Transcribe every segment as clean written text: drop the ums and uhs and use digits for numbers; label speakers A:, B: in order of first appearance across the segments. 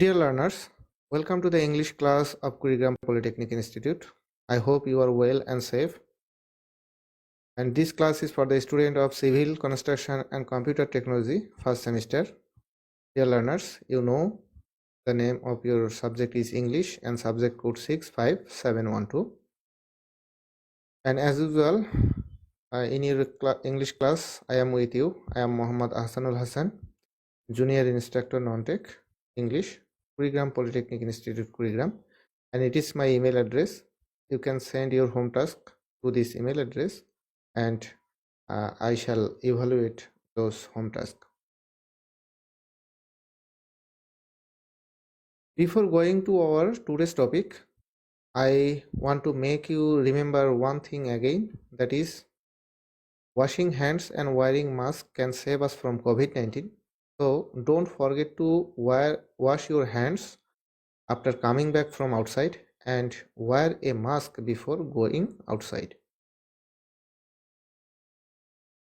A: Dear learners, welcome to the English class of Kurigram Polytechnic Institute. I hope you are well and safe. And this class is for the student of Civil, Construction and Computer Technology first semester. Dear learners, you know the name of your subject is English and subject code 65712. And as usual, in your English class, I am with you. I am Muhammad Ahsanul Hassan, Junior Instructor Non-Tech English, Kurigram Polytechnic Institute, Kurigram, and it is my email address. You can send your home task to this email address, and I shall evaluate those home tasks. Before going to our today's topic, I want to make you remember one thing again, that is washing hands and wearing mask can save us from COVID-19. So don't forget to wash your hands after coming back from outside and wear a mask before going outside.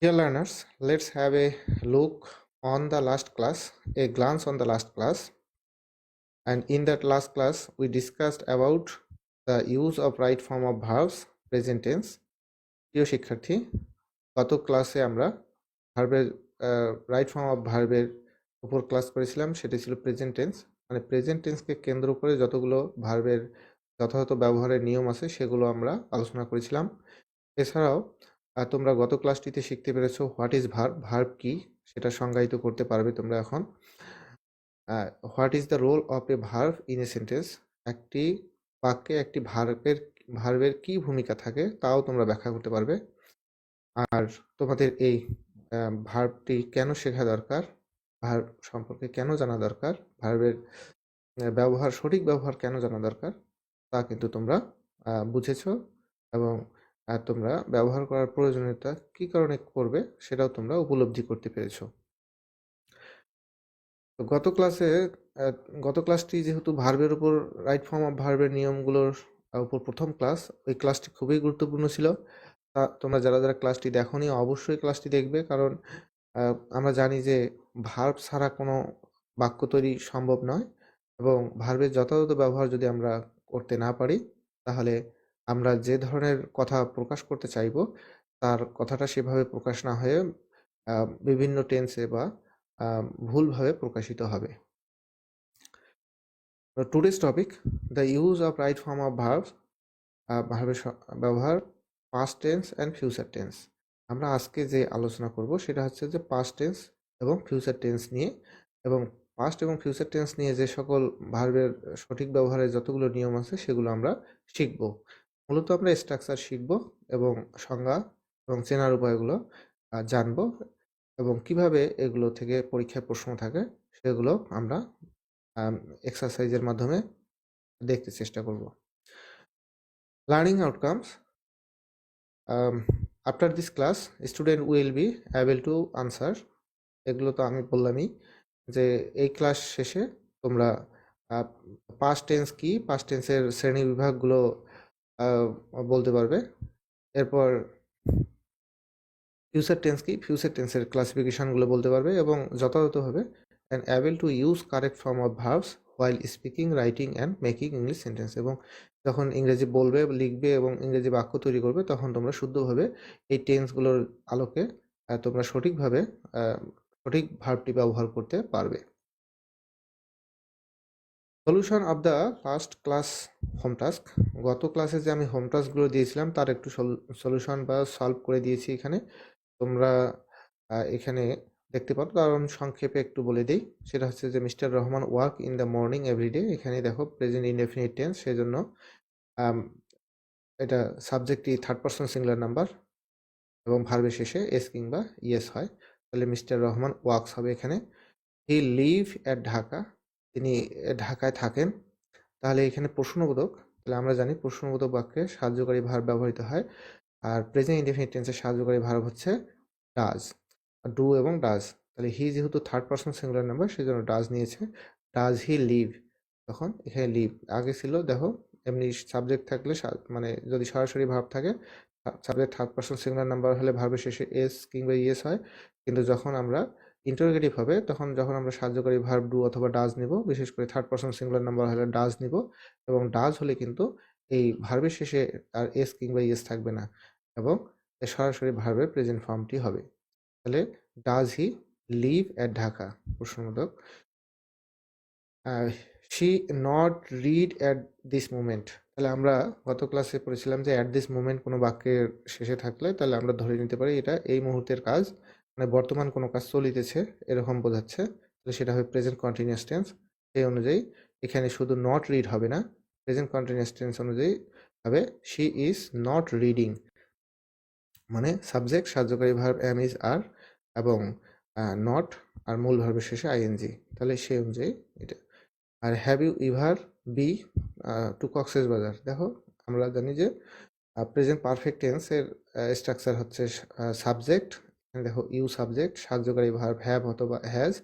A: Dear learners, let's have a look on the last class, a glance on the last class. And in that last class, we discussed about the use of right form of verbs, present tense. প্রিয় শিক্ষার্থী, গত ক্লাসে আমরা ভার্বের right form of ভার্বের উপর class করেছিলাম, সেটা ছিল প্রেজেন্ট টেন্স। মানে প্রেজেন্ট টেন্সকে কেন্দ্র করে যতগুলো ভার্বের যথাযথ ব্যবহারের নিয়ম আছে সেগুলো আমরা আলোচনা করেছিলাম। এছাড়াও তোমরা গত ক্লাসটিতে শিখতে পেরেছো হোয়াট ইজ ভার্ব, ভার্ব কি সেটা সংজ্ঞায়িত করতে পারবে তোমরা এখন। What is the role of a verb in a sentence, একটি বাক্যে একটি ভার্বের কি ভূমিকা থাকে তাও তোমরা ব্যাখ্যা করতে পারবে। আর তোমাদের এই ভার্বটি কেন শেখা দরকার, ভার্ব সম্পর্কে কেন জানা দরকার, ভার্বের ব্যবহার, সঠিক ব্যবহার কেন জানা দরকার তা কিন্তু তোমরা বুঝেছো, এবং তোমরা ব্যবহার করার প্রয়োজনীয়তা কি কারণে করবে সেটাও তোমরা উপলব্ধি করতে পেরেছো। তো গত ক্লাসটি যেহেতু ভার্বের উপর, রাইট ফর্ম অফ ভার্বের নিয়মগুলোর উপর প্রথম ক্লাস, ওই ক্লাসটি খুবই গুরুত্বপূর্ণ ছিল। তোমরা যারা যারা ক্লাসটি দেখোনি অবশ্যই ক্লাসটি দেখবে, কারণ আমরা জানি যে ভার্ব ছাড়া কোনো বাক্য তৈরি সম্ভব নয়, এবং ভার্বের যথাযথ ব্যবহার যদি আমরা করতে না পারি তাহলে আমরা যে ধরনের কথা প্রকাশ করতে চাইব তার কথাটা সেভাবে প্রকাশ না হয়ে বিভিন্ন টেন্সে বা ভুলভাবে প্রকাশিত হবে। Today's topic, the use of right form of verbs, ভার্বের ব্যবহার past tense and future tense. আমরা আজকে যে আলোচনা করব সেটা হচ্ছে যে পাস্ট টেন্স এবং ফিউচার টেন্স নিয়ে, এবং পাস্ট এবং ফিউচার টেন্স নিয়ে যে সকল ভার্বের সঠিক ব্যবহারের যতগুলো নিয়ম আছে সেগুলো আমরা শিখব। মূলত আমরা স্ট্রাকচার শিখব এবং সংজ্ঞা এবং চেনার উপায়গুলো জানব, এবং কিভাবে এগুলো থেকে পরীক্ষায় প্রশ্ন থাকে সেগুলো আমরা এক্সারসাইজের মাধ্যমে দেখতে চেষ্টা করব। Learning outcomes, after this class student will be able to answer. এগুলো তো আমি বললামই যে এই ক্লাস শেষে তোমরা পাস্ট টেন্স কি, পাস্ট টেন্সের শ্রেণী বিভাগগুলো বলতে পারবে। এরপর ফিউচার টেন্স কি, ফিউচার টেন্সের ক্লাসিফিকেশনগুলো বলতে পারবে, এবং যথাযথভাবে and able to use correct form of verbs while speaking, writing and making English sentence. এবং যখন ইংরেজি বলবে, লিখবে এবং ইংরেজি বাক্য তৈরি করবে তখন তোমরা শুদ্ধভাবে এই টেন্সগুলোর আলোকে তোমরা সঠিকভাবে সঠিক ভার্বটি ব্যবহার করতে পারবে। Solution of the last class home task, গত ক্লাসে যে আমি হোম টাস্কগুলো দিয়েছিলাম তার একটু সলিউশন বা সলভ করে দিয়েছি এখানে, তোমরা এখানে দেখতে পারো। তার আমি সংক্ষেপে একটু বলে দিই, সেটা হচ্ছে যে mister Rahman work in the morning everyday. এখানে দেখো প্রেজেন্ট ইনডেফিনিট টেন্স, সেজন্য এটা সাবজেক্টটি থার্ড পারসন সিঙ্গুলার নাম্বার এবং ভার্বের শেষে এস কিংবা ইয়েস হয়, তাহলে মিস্টার রহমান ওয়ার্কস হবে এখানে। হি লিভ অ্যাট ঢাকা, তিনি ঢাকায় থাকেন। তাহলে এখানে প্রশ্নবোধক, তাহলে আমরা জানি প্রশ্নবোধক বাক্যে সাহায্যকারী ভার্ব ব্যবহৃত হয়, আর প্রেজেন্ট ইনডেফিনিট টেন্সের সাহায্যকারী ভার্ব হচ্ছে ডাজ, ডু এবং ডাজ। তাহলে হি যেহেতু থার্ড পারসন সিঙ্গুলার নাম্বার সেজন্য ডাজ নিয়েছে। ডাজ হি লিভ, তখন এখানে লিভ আগে ছিল, দেখো এমনি সাবজেক্ট থাকলে মানে যদি সরাসরি ভার্ব থাকে subject third person singular number হলে ভার্বের শেষে এস কিংবা ইয়েস হয়, কিন্তু যখন আমরা ইন্টারোগেটিভ হবে তখন যখন আমরা সাহায্যকারী ভার্ব ডু অথবা ডাজ নিব, বিশেষ করে থার্ড পারসন সিঙ্গুলার নাম্বার হলে ডাজ নিব, এবং ডাজ হলে কিন্তু এই ভার্বের শেষে আর এস কিংবা ইএস থাকবে না এবং সরাসরি ভার্বের প্রেজেন্ট ফর্মটি হবে। তাহলে does he live at Dhaka, প্রশ্নবোধক। She not read at this moment, তাহলে আমরা গত ক্লাসে পড়েছিলাম যে অ্যাট দিস মোমেন্ট কোনো বাক্যের শেষে থাকলে তাহলে আমরা ধরে নিতে পারি এটা এই মুহূর্তের কাজ, মানে বর্তমান কোনো কাজ চলিতেছে এরকম বোঝাচ্ছে, তাহলে সেটা হবে প্রেজেন্ট কন্টিনিউয়াস টেন্স। সেই অনুযায়ী এখানে শুধু নট রিড হবে না, প্রেজেন্ট কন্টিনিউয়াস টেন্স অনুযায়ী হবে শি ইজ নট রিডিং, মানে সাবজেক্ট সাহায্যকারী ভার্ব এম ইজ আর এবং নট আর মূল ভার্বের শেষে আইএনজি, তাহলে সেই অনুযায়ী এটা। আর have you ever be to Cox's Bazar, দেখো আমরা জানি যে প্রেজেন্ট পারফেক্ট টেন্সের স্ট্রাকচার হচ্ছে সাবজেক্ট, দেখো ইউ সাবজেক্ট, সাহায্যকারী ভার্ব হ্যাভ অথবা হ্যাজ,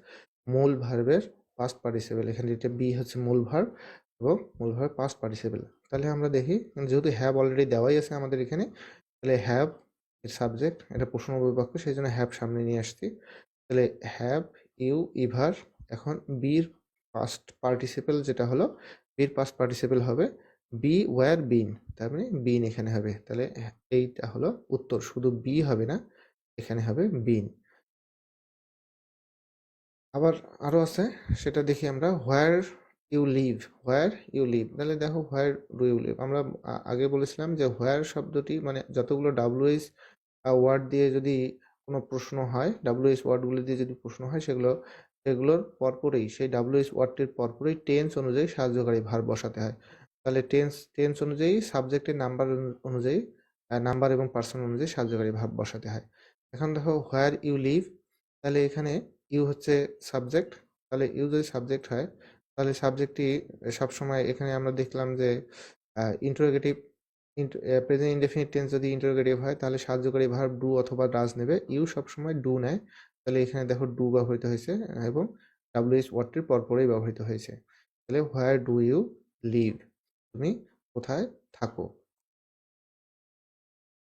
A: মূল ভার্বের পাস্ট পার্টিসিপেল, এখানে এটা বি হচ্ছে মূল ভার্ব এবং মূল ভার্ব পাস্ট পার্টিসিপেল। তাহলে আমরা দেখি যেহেতু হ্যাভ অলরেডি দেওয়াই আছে আমাদের এখানে, তাহলে হ্যাভ এর সাবজেক্ট, এটা প্রশ্নবোধক বাক্য সেই জন্য হ্যাভ সামনে নিয়ে আসছি। তাহলে হ্যাভ ইউ ইভার, এখন বির পাস্ট পার্টিসিপেল যেটা হলো বির পাস্ট পার্টিসিপেল হবে বি ওয়ার বিন, তার মানে বিন এখানে হবে, তাহলে এইটা হলো উত্তর, শুধু বি হবে না এখানে হবে বিন। আবার আরো আছে সেটা দেখি আমরা, where you live, where you live, তাহলে দেখো হোয়ার ডু ইউ লিভ, আমরা আগে বলেছিলাম যে হোয়ার শব্দটি মানে যতগুলো ডাব্লিউএইচ ওয়ার্ড দিয়ে যদি কোনো প্রশ্ন হয়, ডাব্লিউএইচ ওয়ার্ডগুলো দিয়ে যদি প্রশ্ন হয় সেগুলোর পরপরই সেই ডাব্লিউএইচ ওয়ার্ডটির পরপরই টেন্স অনুযায়ী সাহায্যকারী ভার্ব বসাতে হয়। তাহলে টেন্স অনুযায়ী সাবজেক্টের নাম্বার অনুযায়ী নাম্বার এবং পার্সন অনুযায়ী সাহায্যকারী ভার্ব বসাতে হয়। এখন দেখো হোয়ার ইউ লিভ, তাহলে এখানে ইউ হচ্ছে সাবজেক্ট, তাহলে ইউ যদি সাবজেক্ট হয় তাহলে সাবজেক্টটি সবসময় এখানে আমরা দেখলাম যে ইন্টারোগেটিভ প্রেজেন্ট ইনডেফিনিট টেন্স যদি ইন্টারোগেটিভ হয় তাহলে সাহায্যকারী ভার্ব ডু অথবা ডাজ নেবে, ইউ সবসময় ডু নেয়, তাহলে এখানে দেখো ডু ব্যবহৃত হয়েছে এবং ডাব্লিউএইচ ওয়ার্ডটির পরপরই ব্যবহৃত হয়েছে। তাহলে হোয়ার ডু ইউ লিভ, তুমি কোথায় থাকো,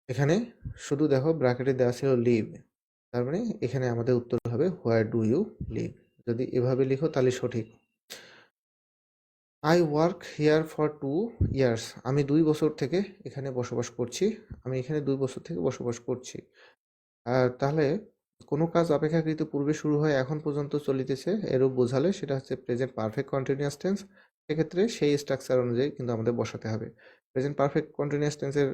A: এখানে শুধু দেখো ব্র্যাকেটে দেওয়া ছিল লিভ, তার মানে এখানে আমাদের উত্তর হবে হোয়ার ডু ইউ লিভ, যদি এভাবে লিখো তাহলে সঠিক। I work here for 2 years, আমি 2 বছর থেকে এখানে বসবাস করছি, আমি এখানে 2 বছর থেকে বসবাস করছি। তাহলে কোনো কাজ অপেক্ষাকৃত পূর্বে শুরু হয় এখন পর্যন্ত চলিতেছে এরূপ বোঝালে সেটা হচ্ছে প্রেজেন্ট পারফেক্ট কন্টিনিউয়াস টেন্স, সেক্ষেত্রে সেই স্ট্রাকচার অনুযায়ী কিন্তু আমাদের বসাতে হবে। প্রেজেন্ট পারফেক্ট কন্টিনিউয়াস টেন্সের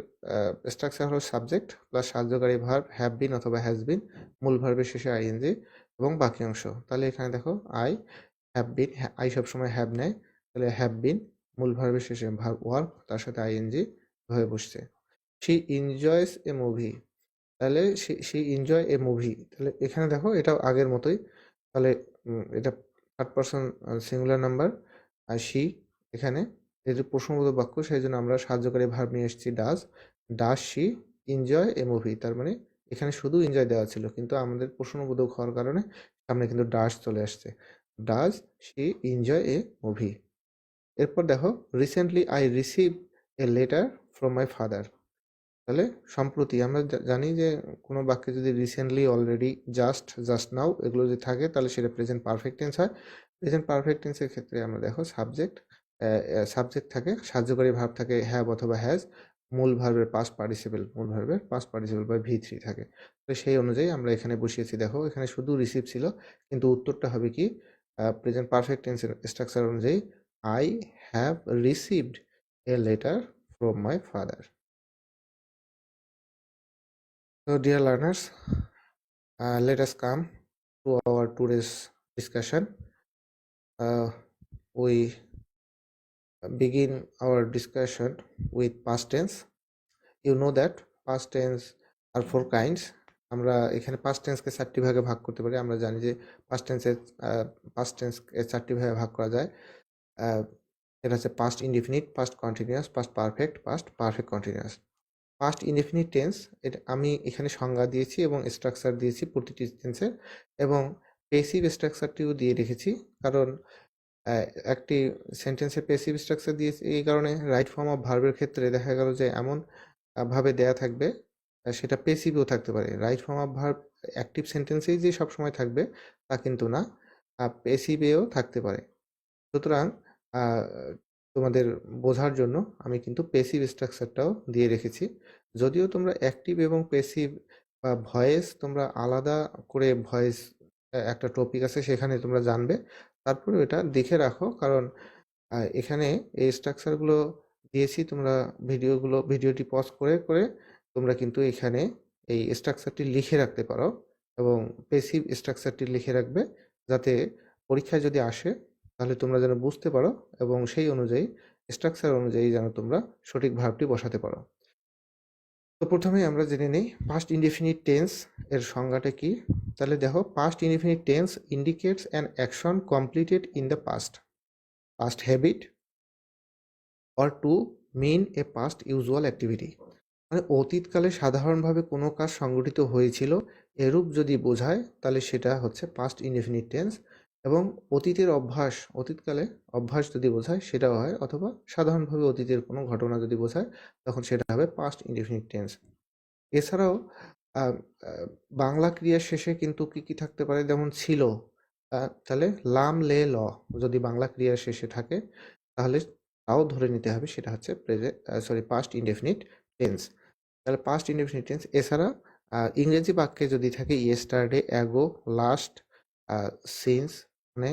A: স্ট্রাকচার হলো সাবজেক্ট প্লাস সাহায্যকারী ভার্ব হ্যাভ বিন অথবা হ্যাজ বিন, মূল ভার্বের শেষে আইএনজি এবং বাকি অংশ। তাহলে এখানে দেখো আই হ্যাভ বিন, আই সবসময় হ্যাভ নেয়, তাহলে হ্যাভ বিন মূল ভার্বের শেষে ভার্ব ওয়ার্ক তার সাথে আইএনজি হয়ে বসছে। শি এনজয়স এ মুভি, তাহলে শি এনজয় এ মুভি, তাহলে এখানে দেখো এটাও আগের মতোই, তাহলে এটা থার্ড পারসন সিঙ্গুলার নাম্বার, আর শি এখানে যেহেতু প্রশ্নবোধক বাক্য সেই জন্য আমরা সাহায্যকারী ভার্ব নিয়ে এসেছি does, does she enjoy a movie, তার মানে এখানে শুধু এনজয় দেওয়া ছিল কিন্তু আমাদের প্রশ্নবোধক হওয়ার কারণে সামনে কিন্তু ডাজ চলে আসছে, does she enjoy a movie. এরপর দেখো recently I receive a letter from my father, তাহলে সম্প্রতি আমরা জানি যে কোনো বাক্যে যদি রিসেন্টলি, অলরেডি, জাস্ট নাও এগুলো যদি থাকে তাহলে সেটা প্রেজেন্ট পারফেক্ট টেন্স হয়। প্রেজেন্ট পারফেক্ট টেন্সের ক্ষেত্রে আমরা দেখো সাবজেক্ট থাকে, সাহায্যকারী ভার্ব থাকে হ্যাভ অথবা হ্যাজ, মূল ভার্বের পাস্ট পার্টিসিপেল বা V3 থাকে, তো সেই অনুযায়ী আমরা এখানে বসিয়েছি। দেখো এখানে শুধু রিসিভ ছিল কিন্তু উত্তরটা হবে কি প্রেজেন্ট পারফেক্ট টেন্সের স্ট্রাকচার অনুযায়ী I have received a letter from my father. So, dear learners, let us come to our today's discussion. We begin our discussion with past tense. You know that past tense are 4 kinds. আমরা এখানে past tense কে 4টি ভাগে ভাগ করতে পারি। আমরা জানি যে past tense কে 4টি ভাগে ভাগ করা যায়। এটা হচ্ছে past indefinite, past continuous, past perfect, past perfect continuous. Past indefinite tense, এটা আমি এখানে সংজ্ঞা দিয়েছি এবং স্ট্রাকচার দিয়েছি প্রতিটি টেন্সের, এবং পেসিভ স্ট্রাকচারটিও দিয়ে রেখেছি, কারণ একটি সেন্টেন্সের পেসিভ স্ট্রাকচার দিয়েছি এই কারণে রাইট ফর্ম অফ ভার্বের ক্ষেত্রে দেখা গেল যে এমন ভাবে দেয়া থাকবে সেটা পেসিভও থাকতে পারে। Right form of verb active সেন্টেন্সেই যে সবসময় থাকবে তা কিন্তু না, পেসিভেও থাকতে পারে। সুতরাং তোমাদের বোঝার জন্য আমি কিন্তু পেসিভ স্ট্রাকচারটাও দিয়ে রেখেছি। যদিও তোমরা অ্যাক্টিভ এবং পেসিভ বা ভয়েস তোমরা আলাদা করে ভয়েস একটা টপিক আছে সেখানে তোমরা জানবে, তারপরেও এটা দেখে রাখো, কারণ এখানে এই স্ট্রাকচারগুলো দিয়েছি, তোমরা ভিডিওটি পজ করে করে তোমরা কিন্তু এখানে এই স্ট্রাকচারটি লিখে রাখতে পারো এবং পেসিভ স্ট্রাকচারটি লিখে রাখবে, যাতে পরীক্ষায় যদি আসে তাহলে তোমরা যেন বুঝতে পারো এবং সেই অনুযায়ী স্ট্রাকচার অনুযায়ী যেন তোমরা সঠিক ভার্বটি বসাতে পারো। তো প্রথমেই আমরা জেনে নেই পাস্ট ইনডেফিনিট টেন্স এর সংজ্ঞাটা কি। তাহলে দেখো, past indefinite tense indicates an action completed in the past habit or to mean a past usual activity। মানে অতীতকালে সাধারণভাবে কোনো কাজ সংগঠিত হয়েছিল এরূপ যদি বোঝায় তাহলে সেটা হচ্ছে পাস্ট ইনডেফিনিট টেন্স, এবং অতীতকালে অভ্যাস যদি বোঝায় সেটাও হয়, অথবা সাধারণভাবে অতীতের কোনো ঘটনা যদি বোঝায় তখন সেটা হবে পাস্ট ইনডেফিনিট টেন্স। এছাড়াও আহ, আহ, বাংলা ক্রিয়ার শেষে কিন্তু কি থাকতে পারে, যেমন ছিল, তাহলে লাম লে ল যদি বাংলা ক্রিয়ার শেষে থাকে তাহলে তাও ধরে নিতে হবে সেটা হচ্ছে পাস্ট ইনডেফিনিট টেন্স। তাহলে পাস্ট ইনডেফিনিট টেন্স। এছাড়া ইংরেজি বাক্যে যদি থাকে ইয়েস্টারডে, অ্যাগো, লাস্ট, সিন্স, মানে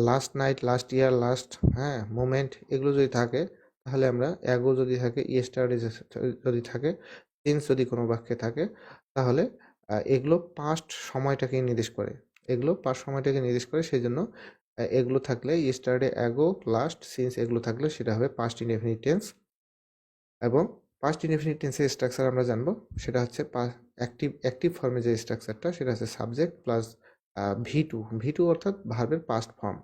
A: last night, last year, last moment, এগুলো যদি থাকে তাহলে আমরা অ্যাগো যদি থাকে, ইয়েস্টারডে যদি থাকে, সিন্স যদি কোনো বাক্যে থাকে তাহলে এগুলো পাস্ট সময়টাকে নির্দেশ করে, সেই জন্য এগুলো থাকলে ইয়েস্টারডে, অ্যাগো, লাস্ট, সিন্স এগুলো থাকলে সেটা হবে পাস্ট ইনডেফিনিট টেন্স। এবং পাস্ট ইনডেফিনিট টেন্সের স্ট্রাকচার আমরা জানবো, সেটা হচ্ছে অ্যাক্টিভ ফর্মে যে স্ট্রাকচারটা সেটা হচ্ছে সাবজেক্ট প্লাস ভি টু অর্থাৎ ভার্বের পাস্ট ফর্ম।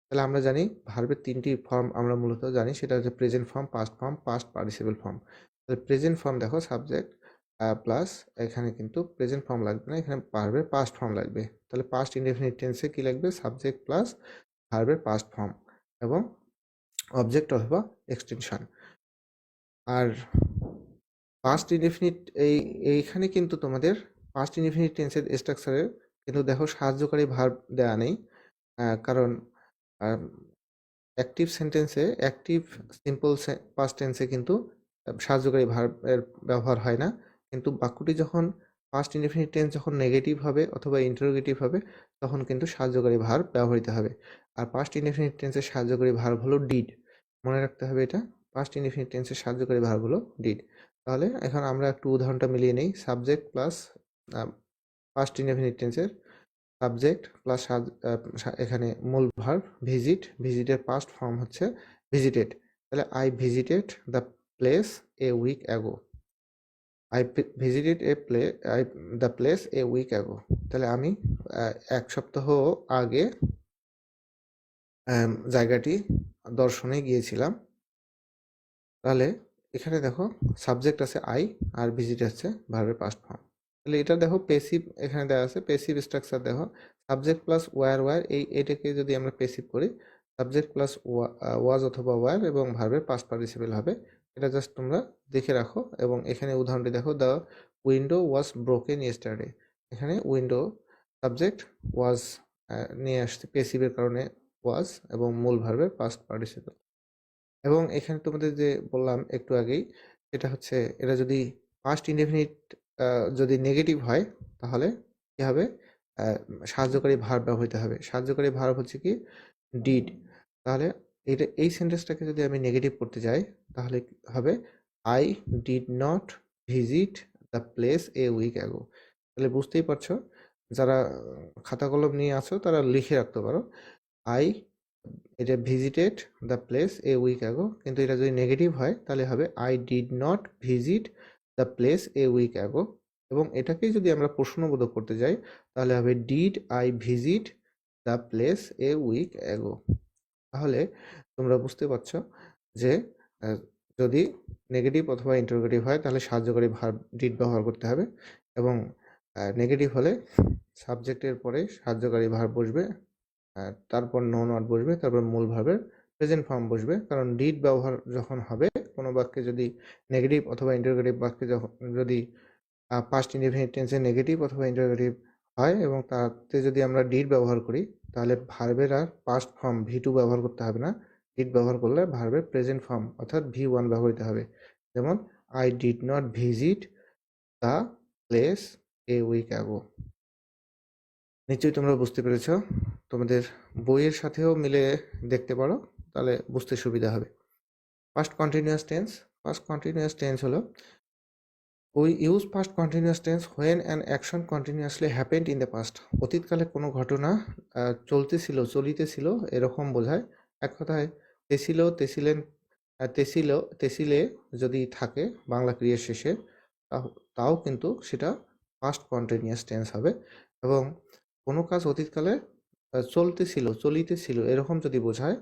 A: তাহলে আমরা জানি ভার্বের 3টি ফর্ম আমরা মূলত জানি, সেটা হচ্ছে present form, past form, past participle form. তাহলে প্রেজেন্ট ফর্ম দেখো সাবজেক্ট প্লাস, এখানে কিন্তু প্রেজেন্ট ফর্ম লাগবে না, এখানে ভার্বের পাস্ট ফর্ম লাগবে। তাহলে পাস্ট ইনডেফিনিট টেন্সে কি লাগবে, সাবজেক্ট প্লাস ভার্বের পাস্ট ফর্ম এবং অবজেক্ট অথবা এক্সটেনশন। আর পাস্ট ইনডেফিনিট এইখানে কিন্তু তোমাদের পাস্ট ইনডেফিনিট টেন্সের স্ট্রাকচারে কিন্তু দেখো সাহায্যকারী ভার্ব দেওয়া নেই, কারণ অ্যাক্টিভ সিম্পল পাস্ট টেন্সে কিন্তু সাহায্যকারী ভার্বের ব্যবহার হয় না, কিন্তু বাক্যটি যখন পাস্ট ইনডেফিনিট টেন্স যখন নেগেটিভ হবে অথবা ইন্টারোগেটিভ হবে তখন কিন্তু সাহায্যকারী ভার্ব ব্যবহৃত হবে। আর পাস্ট ইনডেফিনিট টেন্সের সাহায্যকারী ভার্ব হলো ডিড, মনে রাখতে হবে এটা। পাস্ট ইনডেফিনিট টেন্সের সাহায্যকারী ভার্ব হলো ডিড। তাহলে এখন আমরা একটু উদাহরণটা মিলিয়ে নেই। সাবজেক্ট প্লাস পাস্ট ইনডেফিনিট টেন্সের সাবজেক্ট প্লাস এখানে মূল ভার্ব ভিজিটের পাস্ট ফর্ম হচ্ছে ভিজিটেড। তাহলে I visited the place a week ago, the place a week ago. তাহলে আমি এক সপ্তাহ আগে জায়গাটি দর্শনে গিয়েছিলাম। তাহলে এখানে দেখো সাবজেক্ট আছে আই আর ভিজিট আছে ভার্বের পাস্ট ফর্ম। তাহলে এটা দেখো পেসিভ, এখানে দেওয়া আছে পেসিভ স্ট্রাকচার। দেখো সাবজেক্ট প্লাস ওয়ার এটাকে যদি আমরা পেসিভ করি, সাবজেক্ট প্লাস ওয়াজ অথবা ওয়ার এবং ভার্বের পাস্ট পার্টিসিপল হবে। এটা জাস্ট তোমরা দেখে রাখো। এবং এখানে উদাহরণটি দেখো, the window was broken yesterday. এখানে উইন্ডো সাবজেক্ট, ওয়াজ নিয়ে আসছে পেসিভের কারণে ওয়াজ, এবং মূল ভার্বের পাস্ট পার্টিসিপল। এবং এখানে তোমাদের যে বললাম একটু আগেই, সেটা হচ্ছে এটা যদি পাস্ট ইনডেফিনিট যদি নেগেটিভ হয় তাহলে কি হবে, সাহায্যকারী ভার্ব ব্যবহৃত হবে। সাহায্যকারী ভার্ব হচ্ছে কি ডিড। তাহলে এই সেন্টেন্সটাকে যদি আমি নেগেটিভ করতে যাই তাহলে হবে I did not visit the place a week ago. তাহলে বুঝতেই পারছো, যারা খাতা কলম নিয়ে আছো তারা লিখে রাখতে পারো, আই এটা visited the place a week ago, কিন্তু এটা যদি নেগেটিভ হয় তাহলে হবে I did not visit the place a week ago. এবং এটাকেই যদি আমরা প্রশ্নবোধক করতে যাই তাহলে হবে did I visit the place a week ago. তাহলে তোমরা বুঝতে পারছো যে যদি নেগেটিভ অথবা ইন্টারোগেটিভ হয় তাহলে সাহায্যকারী ভার্ব ডিড ব্যবহার করতে হবে, এবং নেগেটিভ হলে সাবজেক্টের পরে সাহায্যকারী ভার্ব বসবে, তারপর নন ওয়ার্ড বসবে, তারপর মূল ভার্বের প্রেজেন্ট ফর্ম বসবে। কারণ ডিড ব্যবহার যখন হবে কোনো বাক্যে, যদি নেগেটিভ অথবা ইন্টারোগেটিভ বাক্যে যদি পাস্ট ইনডেফিনিট টেন্সে নেগেটিভ অথবা ইন্টারোগেটিভ হয় এবং তাতে যদি আমরা ডিড ব্যবহার করি তাহলে ভার্বের আর পাস্ট ফর্ম V2 ব্যবহার করতে হবে না। ডিড ব্যবহার করলে ভার্বের প্রেজেন্ট ফর্ম অর্থাৎ V1 ব্যবহৃত হবে। যেমন I did not visit the place a week ago। নিশ্চয়ই তোমরা বুঝতে পেরেছ। তোমাদের বইয়ের সাথেও মিলে দেখতে পারো, তাহলে বুঝতে সুবিধা হবে। Past continuous tense. Past continuous tense হলো We use past continuous tense when an action continuously happened in the past। অতীতকালে কোনো ঘটনা চলতেছিল, চলিতেছিল এরকম বোঝায়। এক কথায় তেছিল, তেছিলেন, তেছিল, তেছিলে যদি থাকে বাংলা ক্রিয়ার শেষে তাও কিন্তু সেটা পাস্ট কন্টিনিউয়াস টেন্স হবে। এবং কোনো কাজ অতীতকালে চলতেছিল, চলিতেছিল এরকম যদি বোঝায়,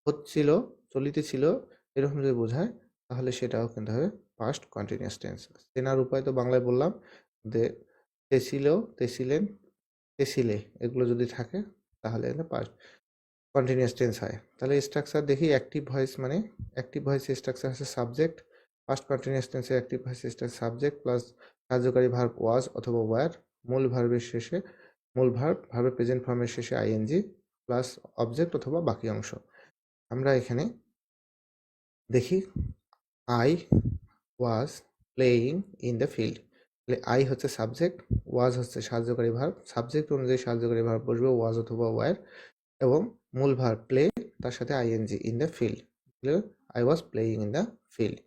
A: হচ্ছিল, চলিতেছিল এরকম যদি বোঝায়, তাহলে সেটাও কিন্তু হবে পাস্ট কন্টিনিউয়াস টেন্স। চেনার উপায় তো বাংলায় বললাম, যে তেছিল, তেছিলেন, তেছিলে এগুলো যদি থাকে তাহলে পাস্ট কন্টিনিউয়াস টেন্স হয়। তাহলে স্ট্রাকচার দেখি। অ্যাক্টিভ ভয়েস মানে অ্যাক্টিভ ভয়েস স্ট্রাকচার আছে সাবজেক্ট। পাস্ট কন্টিনিউয়াস টেন্সে active voice structure subject plus কার্যকারী ভার্ব ওয়াজ অথবা ওয়্যার, মূল ভার্বের শেষে মূল ভার্বের প্রেজেন্ট ফর্মের শেষে আইএনজি প্লাস অবজেক্ট অথবা বাকি অংশ। আমরা এখানে দেখি I was playing in the field. তাহলে আই হচ্ছে সাবজেক্ট, ওয়াজ হচ্ছে সাহায্যকারী ভার্ব, সাবজেক্ট অনুযায়ী সাহায্যকারী ভার্ব বসবে ওয়াজ অথবা ওয়্যার, এবং মূল ভার্ব প্লে তার সাথে ING in the field. I was playing in the field.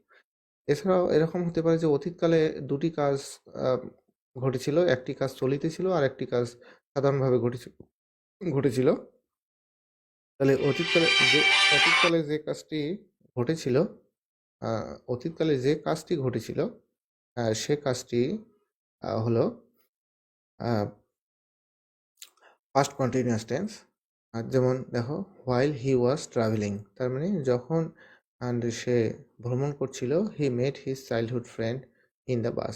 A: এছাড়াও এরকম হতে পারে যে অতীতকালে দুটি কাজ ঘটেছিল, একটি কাজ চলিতেছিল আর একটি কাজ সাধারণভাবে ঘটেছিল। তাহলে অতীতকালে যে কাজটি ঘটেছিল, অতীতকালে যে কাজটি ঘটেছিল সে কাজটি হলো পাস্ট কন্টিনিউয়াস টেন্স। আর যেমন দেখো হোয়াইল হি ওয়াজ ট্রাভেলিং, তার মানে যখন সে ভ্রমণ করছিল, he met his childhood friend in the bus.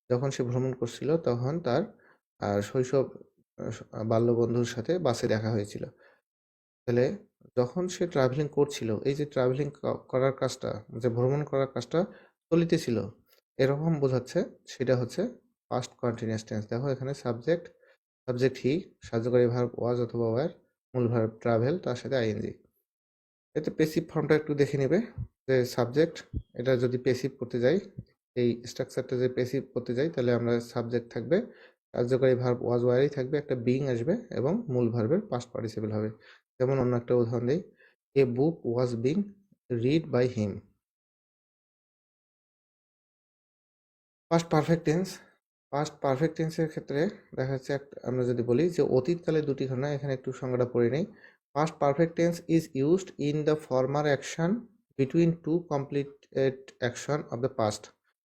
A: যখন সে ভ্রমণ করছিল তখন তার শৈশব বাল্যবন্ধুর সাথে বাসে দেখা হয়েছিল। তাহলে যখন সে ট্রাভেলিং করছিল, এই যে ট্রাভেলিং করার কাজটা, যে ভ্রমণ করার কাজটা চলিতেছিল এরকম বোঝাচ্ছে, সেটা হচ্ছে পাস্ট কন্টিনিউয়াস টেন্স। দেখো এখানে সাবজেক্ট হি, সাহায্যকারী ভার্ব ওয়াজ অথবা ওয়্যার, মূল ভার্ব ট্রাভেল তার সাথে আইএনজি। এতে পেসিভ ফর্মটা একটু দেখে নেবে, যে সাবজেক্ট এটা যদি পেসিভ করতে যাই, এই স্ট্রাকচারটা যদি পেসিভ করতে যাই তাহলে আমরা সাবজেক্ট থাকবে, কার্যকারী ভার্ব ওয়াজ ওয়্যারই থাকবে, একটা বিং আসবে এবং মূল ভার্বের পাস্ট পার্টিসিপল হবে। যেমন অন্য একটা উদাহরণ দিই, a book was being read by him. Past perfect tense. Past perfect টেন্সের ক্ষেত্রে দেখা যাচ্ছে আমরা যদি বলি যে অতীতকালে দুটি ঘটনা, এখানে একটু সংজ্ঞাটা পড়ে নেই। Past perfect tense is used in the former action between two completed action of the past.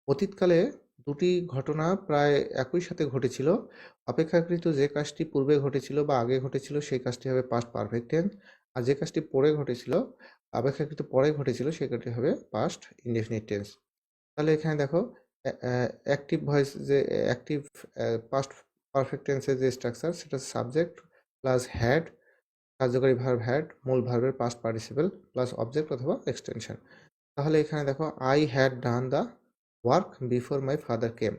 A: অতীতকালে দুটি ঘটনা প্রায় একই সাথে ঘটেছিল, অপেক্ষাকৃত যে কাজটি পূর্বে ঘটেছিল বা আগে ঘটেছিল সেই কাজটি হবে পাস্ট পারফেক্ট টেন্স, আর যে কাজটি পরে ঘটেছিল, অপেক্ষাকৃত পরে ঘটেছিল সেই কাজটি হবে পাস্ট ইনডেফিনিট টেন্স। তাহলে এখানে দেখো অ্যাক্টিভ ভয়েস, যে অ্যাক্টিভ পাস্ট পারফেক্ট টেন্সের যে স্ট্রাকচার, সেটা সাবজেক্ট প্লাস হ্যাড, কার্যকারী ভার্ব হ্যাড, মূল ভার্বের পাস্ট পার্টিসিপল প্লাস অবজেক্ট অথবা এক্সটেনশন। তাহলে এখানে দেখো I had done the work before my father came.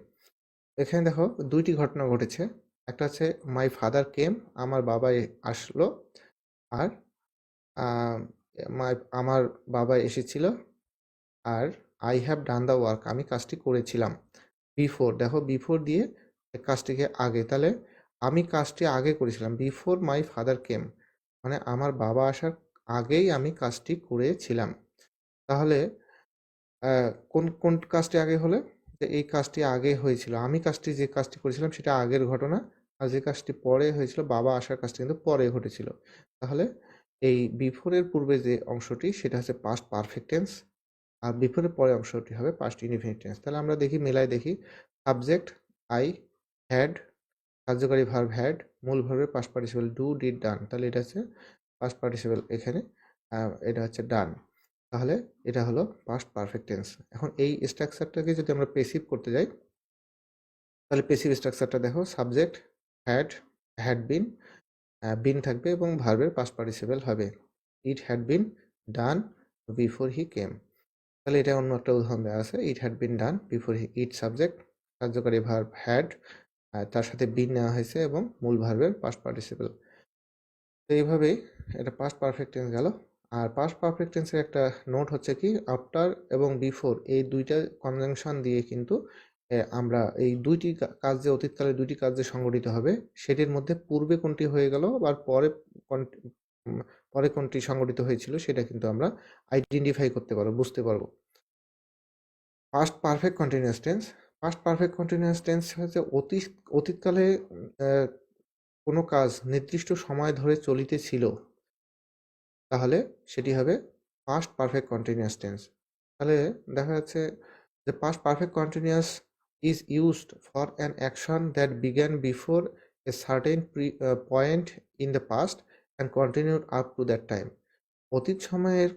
A: এখানে দেখো দুইটি ঘটনা ঘটেছে, একটা হচ্ছে মাই ফাদার কেম, আমার বাবা আসলো, আর আমার বাবা এসেছিল, আর I have done the work, আমি কাজটি করেছিলাম। বিফোর, দেখো বিফোর দিয়ে কাজটিকে আগে, তাহলে আমি কাজটি আগে করেছিলাম, বিফোর মাই ফাদার কেম মানে আমার বাবা আসার আগেই আমি কাজটি করেছিলাম। তাহলে কোন কোন কাজটি আগে হলে, যে এই কাজটি আগে হয়েছিল, আমি যে কাজটি করেছিলাম সেটা আগের ঘটনা, আর যে কাজটি পরে হয়েছিল বাবা আসার কাজটি কিন্তু পরে ঘটেছিল। তাহলে এই বিফোরের পূর্বে যে অংশটি সেটা হচ্ছে পাস্ট পারফেক্ট টেন্স, আর বিফোরের পরে অংশটি হবে পাস্ট ইনডিফিনিট টেন্স। তাহলে আমরা দেখি, মেলায় দেখি, সাবজেক্ট আই হ্যাড, কার্যকারী ভার্ব হ্যাড, মূল ভার্বের past participle do did done, তাহলে এটা হচ্ছে পাস্ট পার্টিসিপল এখানে, এটা হচ্ছে ডান। তাহলে এটা হলো পাস্ট পারফেক্ট টেন্স। এখন এই স্ট্রাকচারটাকে যদি আমরা পেসিভ করতে যাই, তাহলে পেসিভ স্ট্রাকচারটা দেখো, সাবজেক্ট হ্যাড বিন থাকবে এবং ভার্বের পাস্ট পার্টিসিপল হবে, it had been done before he কেম। তাহলে এটা অন্য একটা উদাহরণ দেওয়া আছে, it had been done before he, it subject, কার্যকারী ভার্ব হ্যাড, তার সাথে বিন নেওয়া হয়েছে এবং মূল ভার্বের পাস্ট পার্টিসিপল। তো এইভাবেই এটা পাস্ট পারফেক্ট টেন্স গেল। আর পাস্ট পারফেক্ট টেন্সের একটা নোট হচ্ছে কি, আফটার এবং বিফোর এই দুইটা কনজাংশন দিয়ে কিন্তু আমরা এই দুইটি কাজ যে অতীতকালে দুইটি কাজ যে সংগঠিত হবে সেটির মধ্যে পূর্বে কোনটি হয়ে গেল আর পরে কোনটি সংগঠিত হয়েছিল সেটা কিন্তু আমরা আইডেন্টিফাই করতে পারবো, বুঝতে পারবো। Past perfect continuous tense, past perfect continuous tense হচ্ছে অতীতকালে কোনো কাজ নির্দিষ্ট সময় ধরে চলিতেছিল, তাহলে সেটি হবে পাস্ট পারফেক্ট কন্টিনিউয়াস টেন্স। তাহলে দেখা যাচ্ছে যে past perfect continuous is used for an action that began before a certain point in the past and continued up to that time. অতীত সময়ের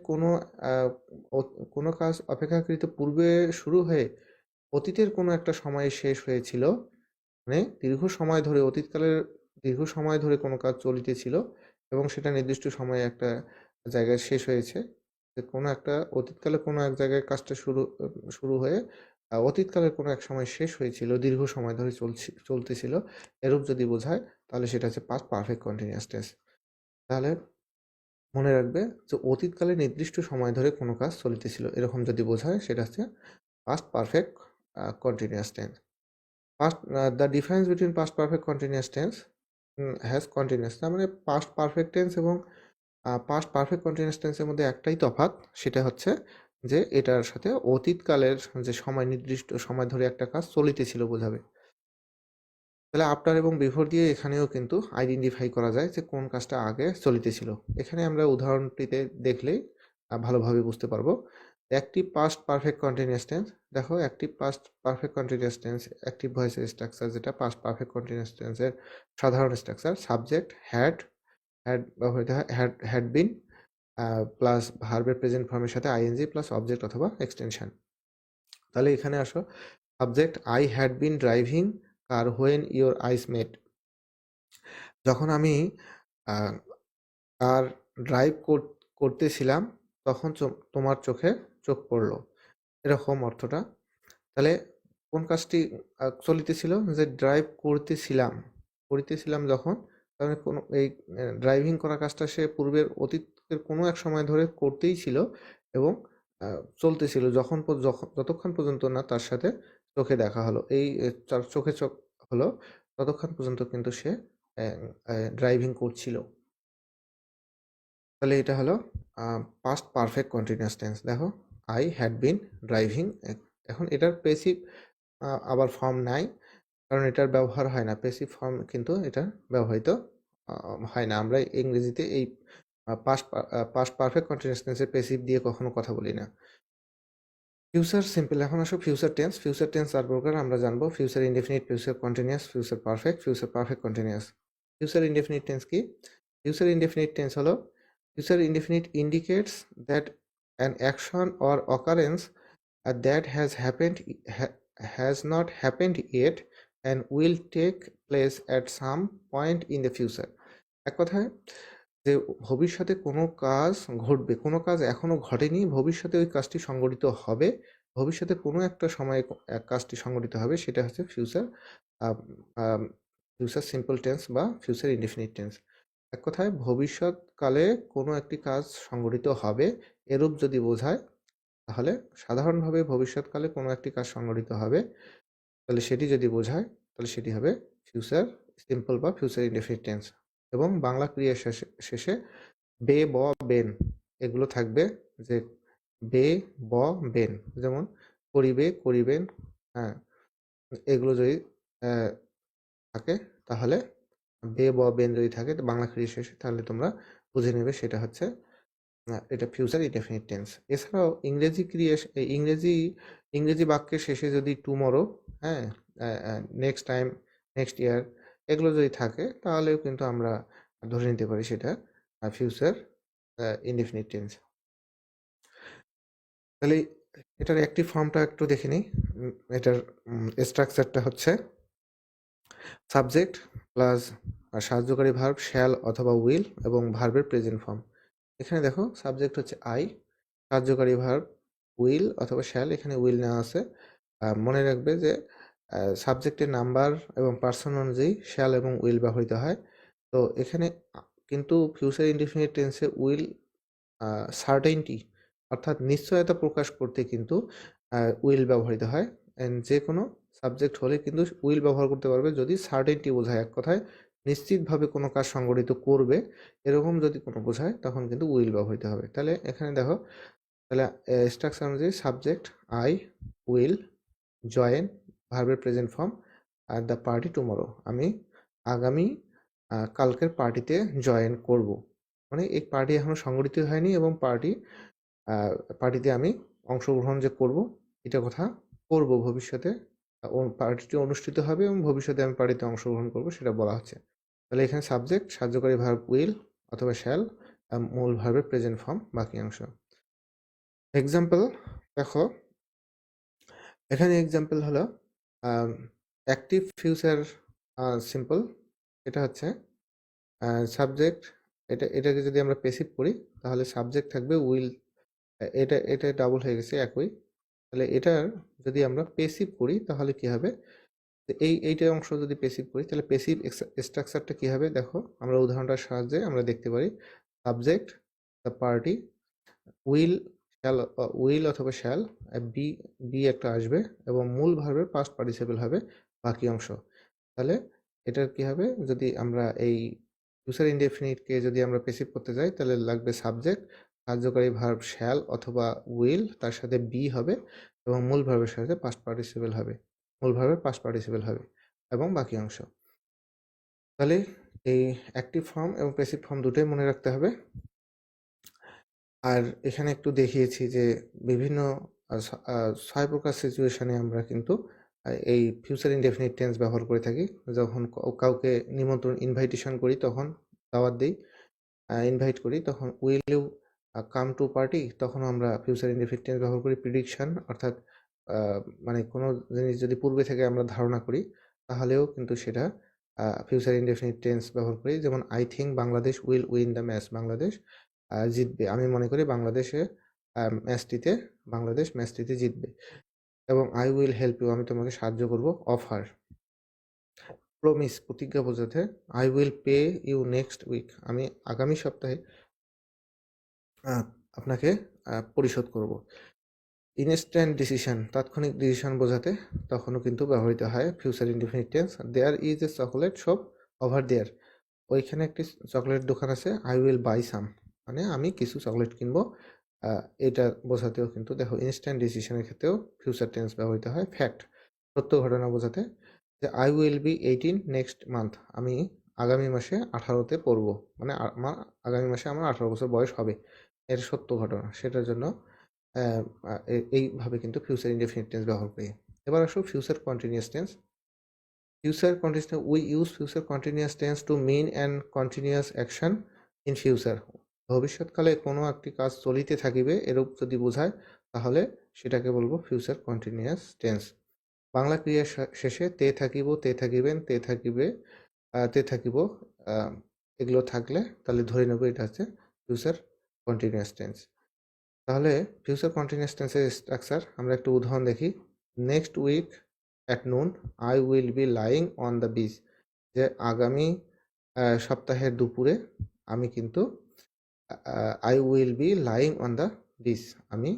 A: কোনো কাজ অপেক্ষাকৃত পূর্বে শুরু হয়ে অতীতের কোনো একটা সময়ে শেষ হয়েছিল, মানে দীর্ঘ সময় ধরে অতীতকালের দীর্ঘ সময় ধরে কোনো কাজ চলিতেছিল এবং সেটা নির্দিষ্ট সময়ে একটা জায়গায় শেষ হয়েছে। যে কোনো একটা অতীতকালে কোনো এক জায়গায় কাজটা শুরু হয়ে অতীতকালের কোনো এক সময় শেষ হয়েছিল, দীর্ঘ সময় ধরে চলতেছিল, এরূপ যদি বোঝায় তাহলে সেটা হচ্ছে পাস্ট পারফেক্ট কন্টিনিউয়াস টেন্স। তাহলে মনে রাখবে যে অতীতকালে নির্দিষ্ট সময় ধরে কোনো কাজ চলিতেছিল, এরকম যদি বোঝায় সেটা হচ্ছে past perfect continuous tense. The difference between past perfect continuous tense has continuous, তার মানে পাস্ট পারফেক্ট টেন্স এবং পাস্ট পারফেক্ট কন্টিনিউয়াস টেন্সের মধ্যে একটাই তফাৎ, সেটা হচ্ছে যে এটার সাথে অতীতকালের যে সময় নির্দিষ্ট সময় ধরে একটা কাজ চলিতেছিল বোঝাবে। তাহলে আফটার এবং বিফোর দিয়ে এখানেও কিন্তু আইডেন্টিফাই করা যায় যে কোন কাজটা আগে চলিতেছিল। এখানে আমরা উদাহরণটিতে দেখলেই ভালোভাবে বুঝতে পারবো। Active past perfect continuous tense, দেখো active past perfect continuous tense active ভয়েসের স্ট্রাকচার, যেটা পাস্ট পারফেক্ট কন্টিনিউয়াস টেন্সের সাধারণ স্ট্রাকচার, সাবজেক্ট হ্যাড ব্যবহৃত হয়, হ্যাড বিন প্লাস ভার্বের প্রেজেন্ট ফর্মের সাথে আইএনজি প্লাস অবজেক্ট অথবা এক্সটেনশন। তাহলে এখানে আসো, subject I had been driving car when your eyes met, যখন আমি কার ড্রাইভ করতেছিলাম তখন তোমার চোখে চোখ পড়লো, এরকম অর্থটা। তাহলে কোন কাজটি চলিতেছিল, যে ড্রাইভ করিতেছিলাম যখন, তাহলে কোনো এই ড্রাইভিং করা কাজটা সে পূর্বের অতীতের কোনো এক সময় ধরে করতেই ছিল এবং চলতেছিল যতক্ষণ পর্যন্ত না তার সাথে চোখে দেখা হলো, এই চোখে চোখ হলো, ততক্ষণ পর্যন্ত কিন্তু সে ড্রাইভিং করছিল। তাহলে এটা হলো পাস্ট পারফেক্ট কন্টিনিউয়াস টেন্স। দেখো আই হ্যাড বিন ড্রাইভিং, এখন এটার পেসিভ আবার ফর্ম নাই, কারণ এটার ব্যবহার হয় না, পেসিভ ফর্ম কিন্তু এটা ব্যবহৃত হয় না। আমরা ইংরেজিতে এই পাস্ট পারফেক্ট কন্টিনিউয়াস টেন্সের পেসিভ দিয়ে কখনো কথা বলি না। ফিউচার সিম্পল, এখন আসো ফিউচার টেন্স। ফিউচার টেন্স চার প্রকার আমরা জানবো, future indefinite, future continuous, future perfect continuous. Future indefinite tense কি? ফিউচার ইনডেফিনিট টেন্স হলো, future indefinite indicates that an action or occurrence that has not happened yet and will take place at some point in the future. এক কথায় যে ভবিষ্যতে কোনো কাজ ঘটবে, কোনো কাজ এখনো ঘটেনি, ভবিষ্যতে ওই কাজটি সংঘটিত হবে, ভবিষ্যতে কোনো একটা সময়ে কাজটি সংঘটিত হবে, সেটা হচ্ছে ফিউচার সিম্পল টেন্স বা ফিউচার ইনডেফিনিট টেন্স। এক কথায় ভবিষ্যৎকালে কোনো একটি কাজ সংঘটিত হবে, এরূপ যদি বোঝায় তাহলে সাধারণভাবে ভবিষ্যৎকালে কোনো একটি কাজ সংঘটিত হবে, তাহলে সেটি যদি বোঝায় তাহলে সেটি হবে ফিউচার সিম্পল বা ফিউচার ইনডেফিনিট টেন্স। এবং বাংলা ক্রিয়ার শেষে বে, ব, বেন এগুলো থাকবে, যে বে, ব, বেন, যেমন করিবে, করিবেন, হ্যাঁ, এগুলো যদি থাকে তাহলে বে, ব, বেন যদি থাকে বাংলা ক্রিয়া শেষে, তাহলে তোমরা বুঝে নেবে সেটা হচ্ছে এটা ফিউচার ইনডেফিনিট টেন্স। এছাড়াও ইংরেজি বাক্যের শেষে যদি টুমরো, হ্যাঁ, নেক্সট টাইম, নেক্সট ইয়ার এগুলো যদি থাকে তাহলেও কিন্তু আমরা ধরে নিতে পারি সেটা ফিউচার ইনডেফিনিট টেন্স। তাহলে এটার অ্যাক্টিভ ফর্মটা একটু দেখে নিই। এটার স্ট্রাকচারটা হচ্ছে সাবজেক্ট প্লাস সাহায্যকারী ভার্ব শ্যাল অথবা উইল এবং ভার্বের প্রেজেন্ট ফর্ম। এখানে দেখো সাবজেক্ট হচ্ছে আই, কার্যকারী ভার্ব উইল অথবা শ্যাল, এখানে উইল নেওয়া আছে। মনে রাখবে যে সাবজেক্টের নাম্বার এবং পার্সন অনুযায়ী শ্যাল এবং উইল ব্যবহৃত হয়। তো এখানে কিন্তু ফিউচার ইনডেফিনিট টেন্সে উইল সার্টেনটি অর্থাৎ নিশ্চয়তা প্রকাশ করতে কিন্তু উইল ব্যবহৃত হয়। অ্যান্ড যে কোনো সাবজেক্ট হলে কিন্তু উইল ব্যবহার করতে পারবে যদি সার্টেনটি বোঝায়, এক কথায় নিশ্চিতভাবে কোনো কাজ সংগঠিত করবে এরকম যদি কোনো বোঝায় তখন কিন্তু উইল ব্যবহৃত হবে। তাহলে এখানে দেখো, তাহলে স্ট্রাকচার অনুযায়ী সাবজেক্ট আই উইল জয়েন ভার্বের present form are the party tomorrow, আমি আগামী কালকের পার্টিতে জয়েন করব। মানে এই পার্টি এখনো সংগঠিত হয়নি এবং পার্টিতে আমি অংশগ্রহণ যে করব এটা কথা করব ভবিষ্যতে, পার্টিটি অনুষ্ঠিত হবে এবং ভবিষ্যতে আমি পার্টিতে অংশগ্রহণ করব সেটা বলা হচ্ছে। তাহলে এখানে সাবজেক্ট সাহায্যকারী ভার্ব উইল অথবা শ্যাল, মূল ভার্বের প্রেজেন্ট ফর্ম বাকি অংশ। এক্সাম্পল দেখো, এখানে এক্সাম্পল হলো অ্যাক্টিভ ফিউচার সিম্পল, এটা হচ্ছে সাবজেক্ট, এটাকে যদি আমরা পেসিভ করি তাহলে সাবজেক্ট থাকবে উইল, এটা ডাবল হয়ে গেছে একই। তাহলে এটার যদি আমরা পেসিভ করি তাহলে কি হবে, এইটার অংশ যদি পেসিভ করি তাহলে পেসিভ স্ট্রাকচারটা কি হবে দেখো, আমরা উদাহরণটার সাহায্যে আমরা দেখতে পারি। Subject the party will shall, will অথবা শ্যাল, বি বি একটা আসবে এবং মূল ভার্বের পাস্ট পার্টিসিপল হবে বাকি অংশ। তাহলে এটার কি হবে, যদি আমরা এই ফিউচার ইনডেফিনিটকে যদি আমরা পেসিভ করতে যাই তাহলে লাগবে সাবজেক্ট কার্যকারী ভার্ব শ্যাল অথবা উইল, তার সাথে বি হবে এবং মূল ভার্বের সাথে পাস্ট পার্টিসিপল হবে, মূল ভার্বের পাস্ট পার্টিসিপল হবে এবং বাকি অংশ। তাহলে এই অ্যাক্টিভ ফর্ম এবং প্যাসিভ ফর্ম দুটোই মনে রাখতে হবে। আর এখানে একটু দেখিয়েছি যে বিভিন্ন 6 প্রকার সিচুয়েশনে আমরা কিন্তু এই ফিউচার ইনডেফিনিট টেন্স ব্যবহার করে থাকি। যখন কাউকে নিমন্ত্রণ ইনভাইটেশন করি তখন, দাওয়াত দিই, ইনভাইট করি তখন will you come to party, তখন আমরা ফিউচার ইনডেফিনিট টেন্স ব্যবহার করি। প্রিডিকশন অর্থাৎ মানে কোনো জিনিস যদি পূর্বে থেকে আমরা ধারণা করি তাহলেও কিন্তু সেটা ফিউচার ইনডেফিনিট টেন্স ব্যবহার করি। যেমন I think Bangladesh will win the match, Bangladesh জিতবে, আমি মনে করি বাংলাদেশ ম্যাচটিতে জিতবে। এবং আই উইল হেল্প ইউ, আমি তোমাকে সাহায্য করব। অফার প্রমিস, প্রতিজ্ঞা বোঝাতে I will pay you next week, আমি আগামী সপ্তাহে আপনাকে পরিশোধ করব। ইনস্ট্যান্ট ডিসিশন, তাৎক্ষণিক ডিসিশন বোঝাতে তখনও কিন্তু ব্যবহৃত হয় future indefinite tense. There is a chocolate shop over there, ওইখানে একটি চকলেট দোকান আছে। আই উইল বাই সাম, মানে আমি কিছু চকলেট কিনবো, এটা বোঝাতেও কিন্তু দেখো ইনস্ট্যান্ট ডিসিশনের ক্ষেত্রেও ফিউচার টেন্স ব্যবহৃত হয়। ফ্যাক্ট, সত্য ঘটনা বোঝাতে যে I will B 18 next month, আমি আগামী মাসে 18তে পড়বো, মানে আগামী মাসে আমার 18 বছর বয়স হবে, এর সত্য ঘটনা, সেটার জন্য এইভাবে কিন্তু ফিউচার ইনডেফিনিট টেন্স ব্যবহার করি। এবার আসো future continuous tense. We use future continuous tense to mean and continuous action in future, ভবিষ্যৎকালে কোনো একটি কাজ চলিতে থাকিবে এরূপ যদি বোঝায় তাহলে সেটাকে বলবো ফিউচার কন্টিনিউয়াস টেন্স। বাংলা ক্রিয়া শেষে তে থাকিব, তে থাকিবেন, তে থাকিবে, তে থাকিব, এগুলো থাকলে তাহলে ধরে নেব এটা হচ্ছে ফিউচার কন্টিনিউয়াস টেন্স। তাহলে ফিউচার কন্টিনিউয়াস টেন্সের স্ট্রাকচার আমরা একটু উদাহরণ দেখি। Next week at noon I will be lying on the beach, যে আগামী সপ্তাহের দুপুরে আমি কিন্তু I will be lying on the beach, আমি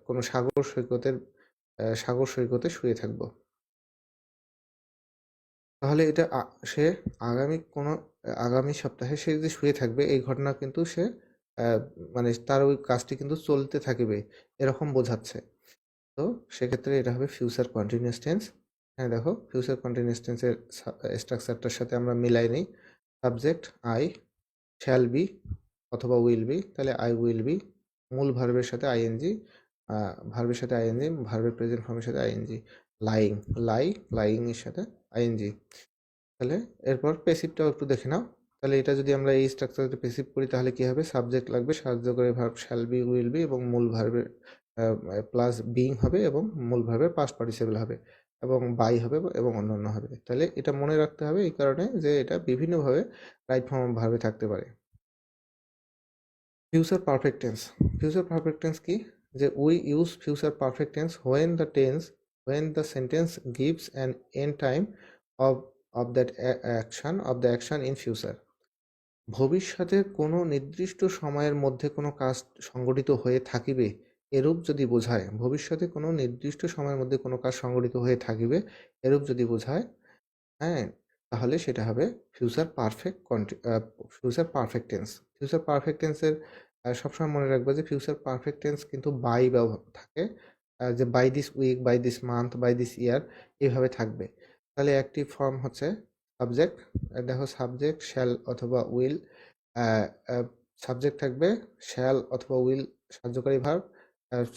A: কোনো সাগর সৈকতে শুয়ে থাকব। তাহলে এটা সে আগামী সপ্তাহে সে যে শুয়ে থাকবে এই ঘটনা কিন্তু সে মানে তার ওই কাজটি কিন্তু চলতে থাকবে এরকম বোঝাচ্ছে। তো সেক্ষেত্রে এটা হবে ফিউচার কন্টিনিউয়াস টেন্স। হ্যাঁ দেখো, ফিউচার কন্টিনিউয়াস টেন্সের স্ট্রাকচারটার সাথে আমরা মিলাই নিই। সাবজেক্ট আই, শ্যাল বি অথবা উইল বি, তাহলে আই উইল বি, মূল ভার্বের সাথে আইএনজি, ভার্বের প্রেজেন্ট ফর্মের সাথে আইএনজি। লাইং এর সাথে আইএনজি। তাহলে এরপর পেসিভটাও একটু দেখে নাও। তাহলে এটা যদি আমরা এই স্ট্রাকচারটা পেসিভ করি তাহলে কি হবে, সাবজেক্ট লাগবে সাহায্যকারী verb shall be will be এবং মূল ভার্বের প্লাস বিং হবে এবং মূল ভার্বের পাস্ট পার্টিসিপল হবে এবং বাই হবে এবং অন্যান্য হবে। তাহলে এটা মনে রাখতে হবে এই কারণে যে এটা বিভিন্নভাবে রাইট ফর্ম ভার্বে থাকতে পারে। Future perfect tense, future perfect tense কি, যে we use future perfect tense when the tense when the sentence gives an end time of that action in future. ভবিষ্যতে কোনো নির্দিষ্ট সময়ের মধ্যে কোনো কাজ সংগঠিত হয়ে থাকিবে এরূপ যদি বোঝায়, ভবিষ্যতে কোনো নির্দিষ্ট সময়ের মধ্যে কোনো কাজ সংগঠিত হয়ে থাকিবে এরূপ যদি বোঝায়, হ্যাঁ, তাহলে সেটা হবে future perfect tense. Future perfect টেন্সের সবসময় মনে রাখবে যে ফিউচার পারফেক্ট টেন্স কিন্তু বাই ব্যবহার থাকে, যে by this week, by this month, by this year, এইভাবে থাকবে। তাহলে অ্যাক্টিভ ফর্ম হচ্ছে সাবজেক্ট, দেখো সাবজেক্ট শ্যাল অথবা উইল, সাবজেক্ট থাকবে শ্যাল অথবা উইল সাহায্যকারী ভার্ব,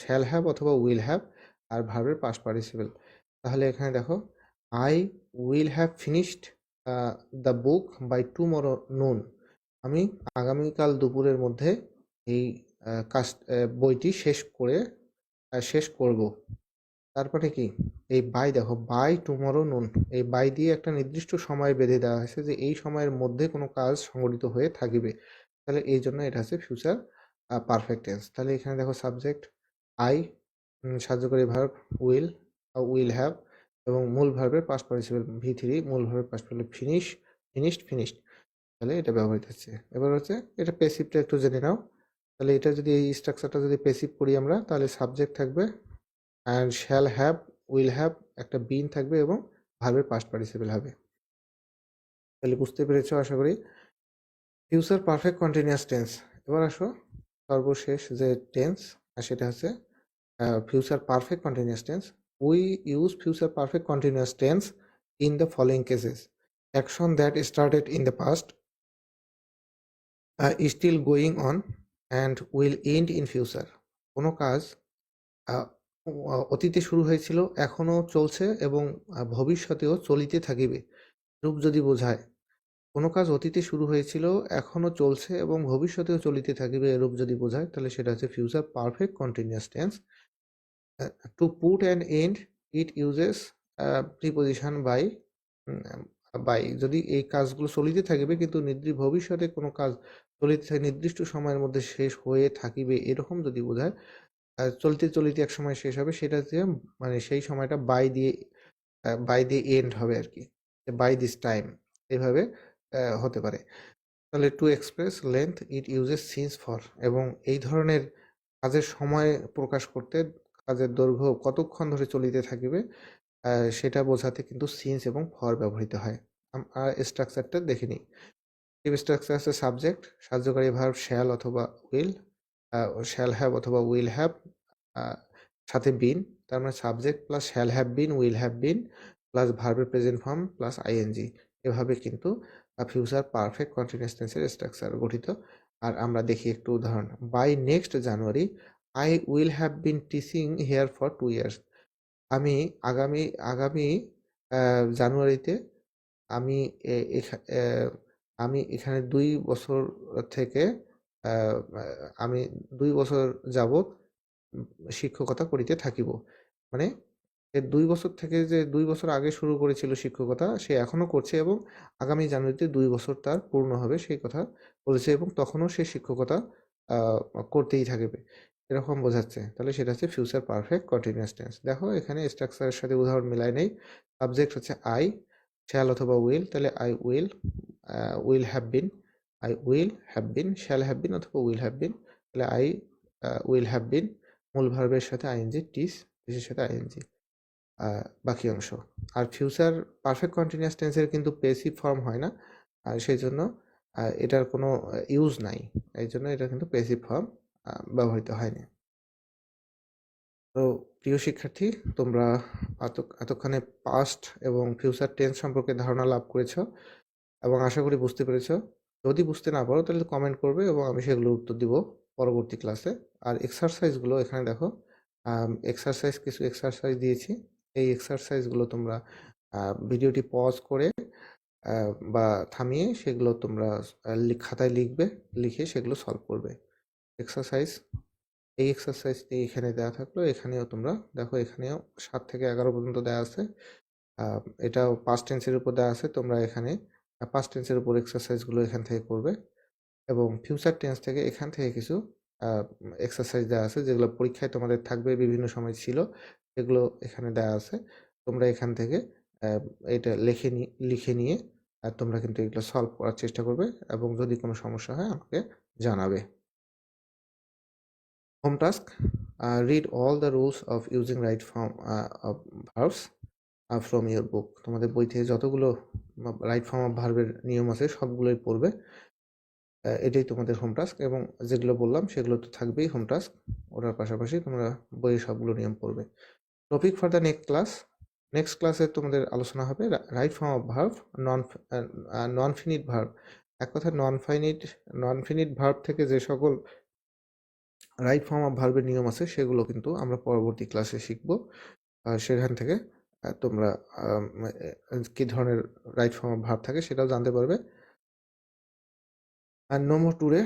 A: শ্যাল হ্যাভ অথবা উইল হ্যাভ, আর ভার্বের পাস্ট পার্টিসিপল। তাহলে এখানে দেখো I will have finished the book by tomorrow নুন, আমি আগামীকাল দুপুরের মধ্যে এই বইটি শেষ করব। তারপরে কি এই বাই, দেখো বাই টুমরো নুন, এই বাই দিয়ে একটা নির্দিষ্ট সময় বেঁধে দেওয়া হয়েছে যে এই সময়ের মধ্যে কোনো কাজ সংগঠিত হয়ে থাকিবে, তাহলে এই জন্য এটা হচ্ছে ফিউচার পারফেক্ট টেন্স। তাহলে এখানে দেখো সাবজেক্ট আই, সাহায্যকারী ভার্ব উইল হ্যাভ, এবং মূল ভার্বের পাস্ট পার্টিসিপল V3, মূল ভার্বের পাস্ট পার্টিসিপল ফিনিশড, তাহলে এটা ব্যবহৃত হচ্ছে। এবার হচ্ছে এটা প্যাসিভটা একটু জেনে নাও। তাহলে এটা যদি এই স্ট্রাকচারটা যদি প্যাসিভ করি আমরা, তাহলে সাবজেক্ট থাকবে and shall have, will have, একটা বিন থাকবে এবং ভার্বের পাস্ট পার্টিসিপল হবে। তাহলে বুঝতে পেরেছো আশা করি। Future perfect continuous tense. এবার আসো সর্বশেষ যে টেন্স, আর সেটা হচ্ছে future perfect continuous tense. We use future perfect continuous tense in the following cases: action that started in the past is still going on and will end in future. কোনো কাজ অতীতে শুরু হয়েছিল, এখনো চলছে এবং ভবিষ্যতেও চলিতে থাকিবে রূপ যদি বোঝায়। কোনো কাজ অতীতে শুরু হয়েছিল, এখনো চলছে এবং ভবিষ্যতেও চলিতে থাকিবে এরূপ যদি বোঝায়, তাহলে সেটা হচ্ছে future perfect continuous tense. To put an end, it uses preposition by. যদি এই কাজগুলো চলিতে থাকিবে কিন্তু ভবিষ্যতে কোনো কাজ নির্দিষ্ট সময়ের মধ্যে শেষ হয়ে থাকিবে এরকম যদি বোঝায়, চলিতে এক সময় শেষ হবে, সেটা দিয়ে মানে সেই সময়টা বাই দিয়ে এন্ড হবে আর কি, বাই দিস টাইম, এভাবে হতে পারে। তাহলে to express length it uses since for, এবং এই ধরনের কাজের সময় প্রকাশ করতে কাজের দৈর্ঘ্য কতক্ষণ ধরে চলিতে থাকিবে সেটা বোঝাতে কিন্তু সিন্স এবং ফর ব্যবহৃত হয়। আর স্ট্রাকচারটা দেখে নিই। স্ট্রাকচার আছে সাবজেক্ট, সাহায্যকারী ভার্ব শ্যাল অথবা উইল, শ্যাল হ্যাভ অথবা উইল হ্যাভ, সাথে বিন, তার মানে subject plus shall have been, will have been plus ভার্বের প্রেজেন্ট ফর্ম প্লাস আইএনজি, এভাবে কিন্তু ফিউচার পারফেক্ট কন্টিনিউয়াস টেন্সের স্ট্রাকচার গঠিত। আর আমরা দেখি একটু উদাহরণ। By next January I will have been teaching here for 2 years. আমি আগামী জানুয়ারিতে আমি এখানে 2 বছর থেকে আমি 2 বছর যাবৎ শিক্ষকতা করিতে থাকিব। মানে 2 বছর থেকে, যে 2 বছর আগে শুরু করেছিল শিক্ষকতা, সে এখনো করছে এবং আগামী জানুয়ারিতে 2 বছর তার পূর্ণ হবে সেই কথা বলেছে, এবং তখনও সে শিক্ষকতা করতেই থাকবে এরকম বোঝাচ্ছে। তাহলে সেটা হচ্ছে ফিউচার পারফেক্ট কন্টিনিউয়াস টেন্স। দেখো এখানে স্ট্রাকচারের সাথে উদাহরণ মিলাই নেই। সাবজেক্ট হচ্ছে আই, শ্যাল অথবা উইল, তাহলে I will have bin, I will have bin, shall have বিন অথবা উইল হ্যাভ বিন, তাহলে আই উইল হ্যাভ বিন, মূল ভার্বের সাথে আইএনজি, টিসের সাথে আইএনজি, বাকি অংশ। আর ফিউচার পারফেক্ট কন্টিনিউয়াস টেন্সের কিন্তু পেসিভ ফর্ম হয় না, আর সেই জন্য এটার কোনো ইউজ নাই, এই জন্য এটা কিন্তু পেসিভ ফর্ম ব্যবহৃত হয়নি। তো প্রিয় শিক্ষার্থী, তোমরা এতক্ষণে পাস্ট এবং ফিউচার টেন্স সম্পর্কে ধারণা লাভ করেছো এবং আশা করি বুঝতে পেরেছো। যদি বুঝতে না পারো তাহলে কমেন্ট করবে এবং আমি সেগুলোর উত্তর দিব পরবর্তী ক্লাসে। আর এক্সারসাইজগুলো এখানে দেখো, কিছু এক্সারসাইজ দিয়েছি। এই এক্সারসাইজগুলো তোমরা ভিডিওটি পজ করে বা থামিয়ে সেগুলো তোমরা খাতায় লিখবে, লিখে সেগুলো সলভ করবে। এই এক্সারসাইজটি এখানে দেওয়া থাকলো, এখানেও তোমরা দেখো, এখানেও 7 থেকে 11 পর্যন্ত দেওয়া আছে। এটাও পাস্ট টেন্সের উপর দেওয়া আছে, তোমরা এখানে পাস্ট টেন্সের উপর এক্সারসাইজগুলো এখান থেকে করবে, এবং ফিউচার টেন্স থেকে এখান থেকে কিছু এক্সারসাইজ দেওয়া আছে যেগুলো পরীক্ষায় তোমাদের থাকবে, বিভিন্ন সময় ছিল, এগুলো এখানে দেয়া আছে। তোমরা এখান থেকে এটা লিখে নিয়ে তোমরা কিন্তু এগুলো সলভ করার চেষ্টা করবে এবং যদি কোনো সমস্যা হয় আমাকে জানাবে। Home task: read all the rules of using right form of verbs from your book. তোমাদের বই থেকে যতগুলো রাইট ফর্ম অফ ভার্বের নিয়ম আছে সবগুলোই পড়বে। এটাই তোমাদের হোম টাস্ক এবং যেগুলো বললাম সেগুলো তো থাকবেই হোম টাস্ক। ওটার পাশাপাশি তোমরা বইয়ের সবগুলো নিয়ম পড়বে। টপিক ফর দ্য নেক্সট ক্লাসে তোমাদের আলোচনা হবে right form of verb, non finite verb. এক কথায় নন ফিনিট ভার্ব থেকে যে সকল রাইট ফর্ম অফ ভার্বের নিয়ম আছে সেগুলো কিন্তু আমরা পরবর্তী ক্লাসে শিখব। সেখান থেকে তোমরা কি ধরনের রাইট ফর্ম অফ ভার্ব থাকে সেটাও জানতে পারবে। আর নো মোর টুডে।